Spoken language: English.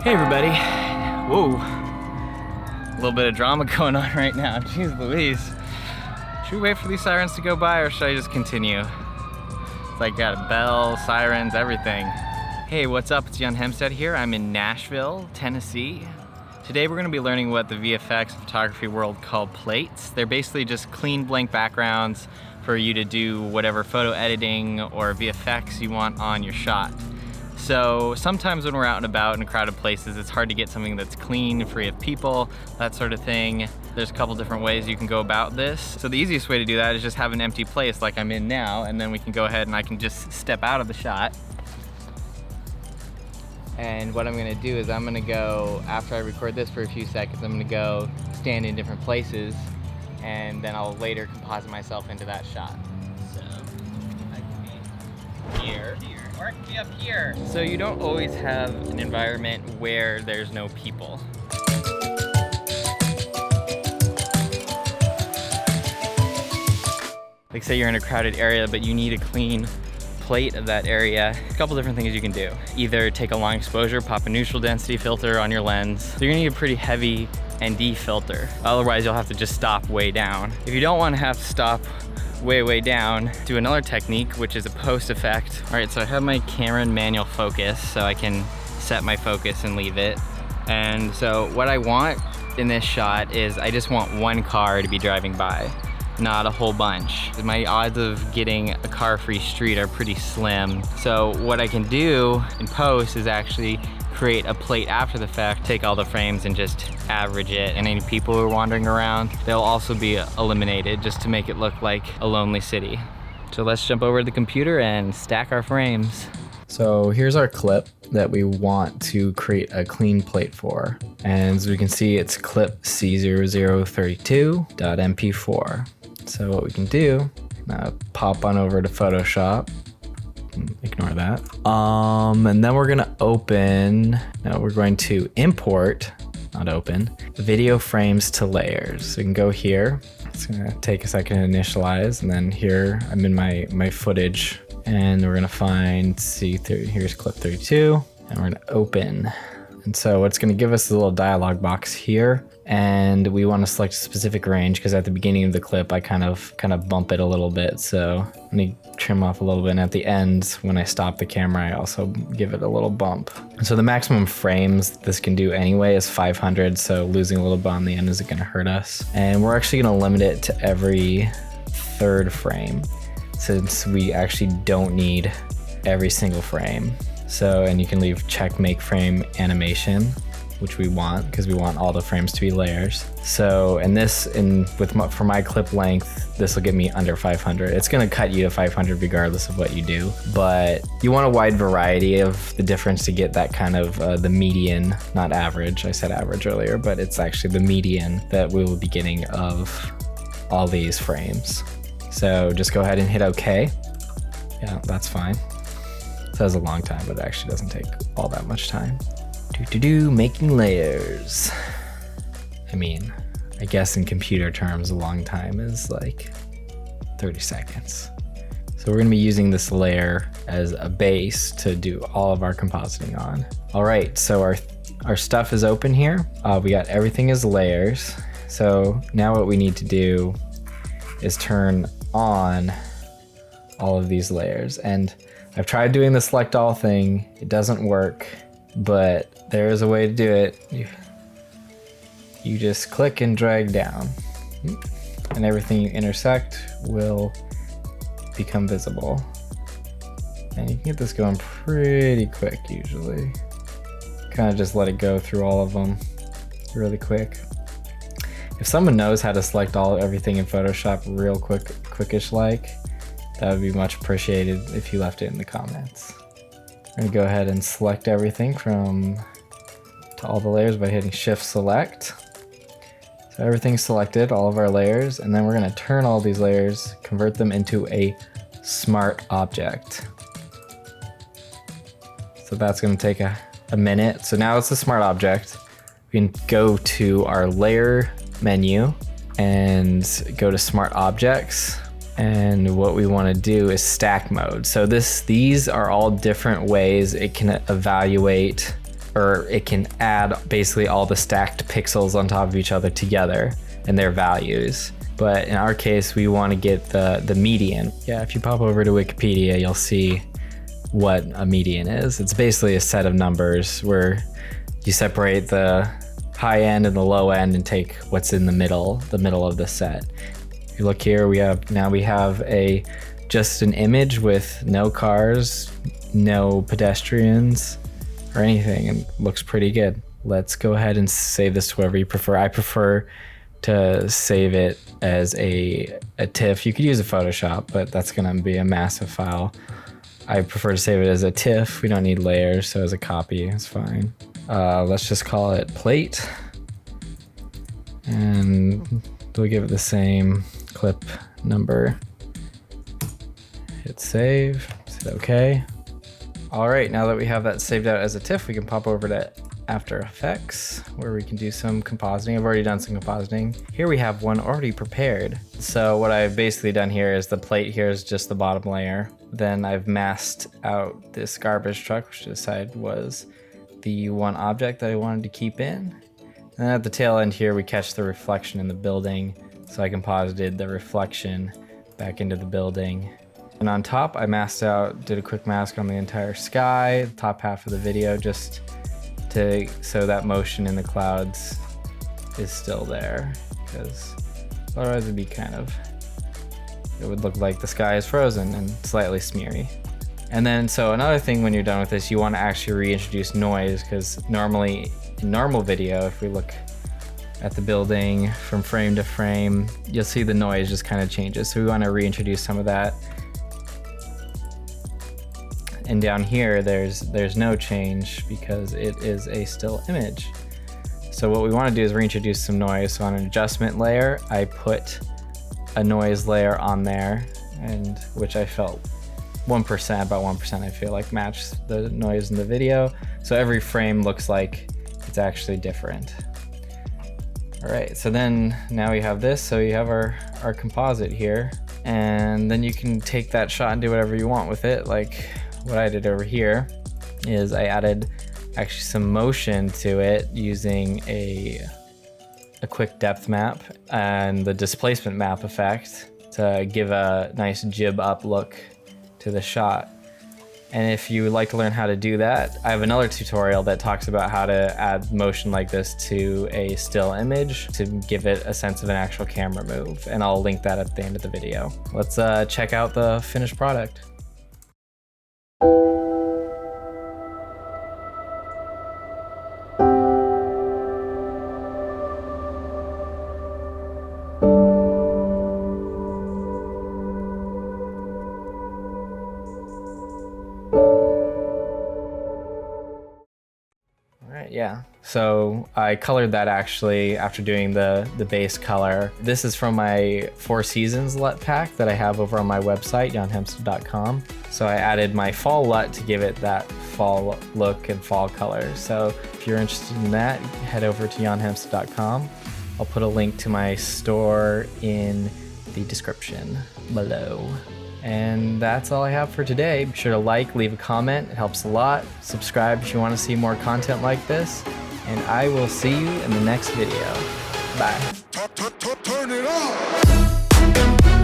Hey everybody. Whoa. A little bit of drama going on right now. Jeez Louise. Should we wait for these sirens to go by or should I just continue? It's like got a bell, sirens, everything. Hey, what's up? It's Hemstad here. I'm in Nashville, Tennessee. Today we're gonna be learning what the VFX photography world call plates. They're basically just clean blank backgrounds for you to do whatever photo editing or VFX you want on your shot. So sometimes when we're out and about in crowded places, it's hard to get something that's clean, free of people, that sort of thing. There's a couple different ways you can go about this. So the easiest way to do that is just have an empty place like I'm in now, and then we can go ahead and I can just step out of the shot. And what I'm gonna do is I'm gonna go, after I record this for a few seconds, I'm gonna go stand in different places, and then I'll later composite myself into that shot. So I can be here. Or it can be up here. So you don't always have an environment where there's no people. Like say you're in a crowded area, but you need a clean plate of that area. A couple different things you can do. Either take a long exposure, pop a neutral density filter on your lens. So you're gonna need a pretty heavy ND filter. Otherwise you'll have to just stop way down. If you don't wanna have to stop way down, do another technique, which is a post effect. All right, so I have my camera in manual focus, so I can set my focus and leave it. And so what I want in this shot is I just want one car to be driving by, not a whole bunch. My odds of getting a car-free street are pretty slim. So what I can do in post is actually create a plate after the fact, take all the frames and just average it, and any people who are wandering around, they'll also be eliminated just to make it look like a lonely city. So let's jump over to the computer and stack our frames. So here's our clip that we want to create a clean plate for. And as we can see, it's clip C0032.mp4. So what we can do, pop on over to Photoshop. Ignore that. And then we're gonna we're going to import, not open, video frames to layers. So you can go here. It's gonna take a second to initialize, and then here I'm in my footage, and we're gonna find here's clip 32, and we're gonna open. And so it's gonna give us a little dialog box here, and we want to select a specific range because at the beginning of the clip I kind of bump it a little bit, so let me trim off a little bit, and at the end when I stop the camera I also give it a little bump. And so the maximum frames this can do anyway is 500, so losing a little bit on the end isn't going to hurt us. And we're actually going to limit it to every third frame since we actually don't need every single frame. So, and you can leave check make frame animation, which we want because we want all the frames to be layers. So, and for my clip length, this will get me under 500. It's gonna cut you to 500 regardless of what you do, but you want a wide variety of the difference to get that kind of the median, not average. I said average earlier, but it's actually the median that we will be getting of all these frames. So just go ahead and hit OK. Yeah, that's fine. It says a long time, but it actually doesn't take all that much time. Making layers. I mean, I guess in computer terms, a long time is like 30 seconds. So we're gonna be using this layer as a base to do all of our compositing on. All right, so our stuff is open here. We got everything as layers. So now what we need to do is turn on all of these layers. And I've tried doing the select all thing. It doesn't work, but there is a way to do it. You just click and drag down, and everything you intersect will become visible. And you can get this going pretty quick usually. Kind of just let it go through all of them really quick. If someone knows how to select everything in Photoshop real quickish like, that would be much appreciated if you left it in the comments. I'm gonna go ahead and select everything to all the layers by hitting Shift Select. So everything's selected, all of our layers, and then we're gonna turn all these layers, convert them into a smart object. So that's gonna take a minute. So now it's a smart object. We can go to our layer menu and go to smart objects. And what we wanna do is stack mode. So these are all different ways it can evaluate, or it can add basically all the stacked pixels on top of each other together and their values. But in our case, we wanna get the median. Yeah, if you pop over to Wikipedia, you'll see what a median is. It's basically a set of numbers where you separate the high end and the low end and take what's in the middle of the set. If you look here, we have just an image with no cars, no pedestrians or anything, and looks pretty good. Let's go ahead and save this to whoever you prefer. I prefer to save it as a TIFF. You could use a Photoshop, but that's gonna be a massive file. I prefer to save it as a TIFF. We don't need layers, so as a copy, it's fine. Let's just call it plate. And we'll give it the same clip number. Hit save, hit okay. All right, now that we have that saved out as a TIFF, we can pop over to After Effects, where we can do some compositing. I've already done some compositing. Here we have one already prepared. So what I've basically done here is the plate here is just the bottom layer. Then I've masked out this garbage truck, which I decided was the one object that I wanted to keep in. And then at the tail end here, we catch the reflection in the building. So I composited the reflection back into the building. And on top, I masked out, did a quick mask on the entire sky, the top half of the video, just so that motion in the clouds is still there, because otherwise it'd be it would look like the sky is frozen and slightly smeary. And then, so another thing when you're done with this, you want to actually reintroduce noise, because normally in normal video, if we look at the building from frame to frame, you'll see the noise just kind of changes. So we want to reintroduce some of that. And down here, there's no change because it is a still image. So what we want to do is reintroduce some noise. So on an adjustment layer, I put a noise layer on there, and which I felt about 1% I feel like matched the noise in the video. So every frame looks like it's actually different. All right, so then now we have this. So you have our composite here, and then you can take that shot and do whatever you want with it. Like what I did over here is I added actually some motion to it using a quick depth map and the displacement map effect to give a nice jib up look to the shot. And if you would like to learn how to do that, I have another tutorial that talks about how to add motion like this to a still image to give it a sense of an actual camera move. And I'll link that at the end of the video. Let's check out the finished product. Yeah, so I colored that actually after doing the base color. This is from my 4 Seasons LUT pack that I have over on my website, janhemstad.com. So I added my fall LUT to give it that fall look and fall color. So if you're interested in that, head over to janhemstad.com. I'll put a link to my store in the description below. And that's all I have for today. Be sure to like, leave a comment, it helps a lot. Subscribe if you want to see more content like this. And I will see you in the next video. Bye. Turn it up.